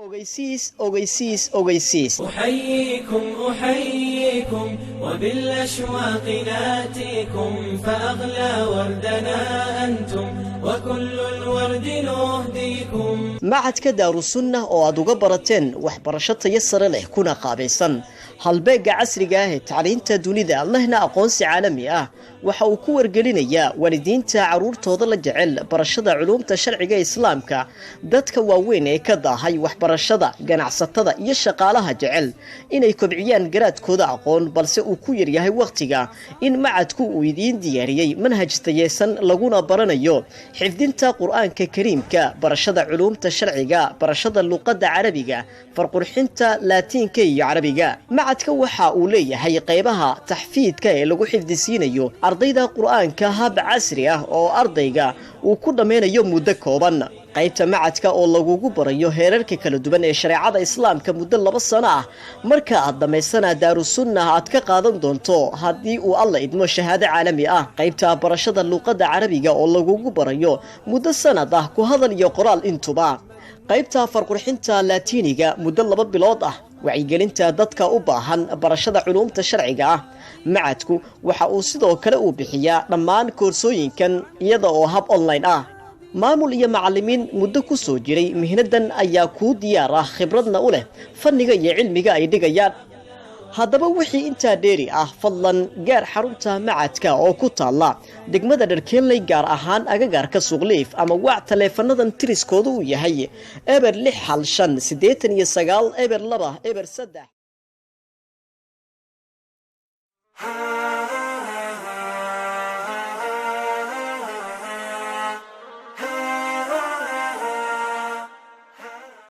أغيسيس أحييكم وبالأشواق ناتيكم فأغلى وردنا أنتم وكل الورد نهديكم معهد دار السنة oo aad uga barateen waxbarasho tayo sare leh kuna qaabaysan halbeega casriga ah ee tacliinta dunida allahna aqoonsi caalami ah waxa uu ku wargelinayaa waalidiinta caruurtooda la jecel barashada culuumta sharciga islaamka dadka waaweyn ee ka daahay waxbarashada ganacsatada iyo shaqaalaha jecel inay kobciyaan garaadkooda aqoon balse uu ku yaryahay waqtiga in macadku uu idin diyaariyay manhaj tayeesan laguna baranayo xifdinta quraanka kariimka barashada culuumta sharciga barashada luqadda carabiga farqurxinta laatiinka iyo carabiga macadka waxa uu leeyahay qaybaha taxfiidka ee lagu xifdisiinayo ardayda quraanka hab casri ah oo ardayga uu ku dhameynayo muddo kooban qaybta macadka oo lagugu barayo heerarka kala duwan ee shariicada islaamka muddo 2 sano ah marka aad dhameysana daarusunnah aad ka qaadan doonto hadii uu alla idmo shahaado caalami ah qaybta barashada luqadda carabiga oo lagugu barayo muddo sanad ah ku hadal iyo qoraal intuba qaybta farqurxinta laatiiniga muddo 2 bilood ah wacyigelinta dadka u baahan barashada culuumta sharciga ah macadku waxa uu sidoo kale u bixiyaa dhammaan koorsooyinkan iyada oo hab online ah maamul iyo macallimiin muddo ku soo jiray mihnadan ayaa ku diyaar ah khibradna u leh fanniga iyo cilmiga ay dhigayaan haddaba wixii inta dheeri ah fadlan gaar xarunta macadka oo ku taala degmada Dharkeenley gaar ahaan agagaarka Suuqleef ama wac taleefanadan tiriskoodu uu yahay eber 658 eber 2 eber 3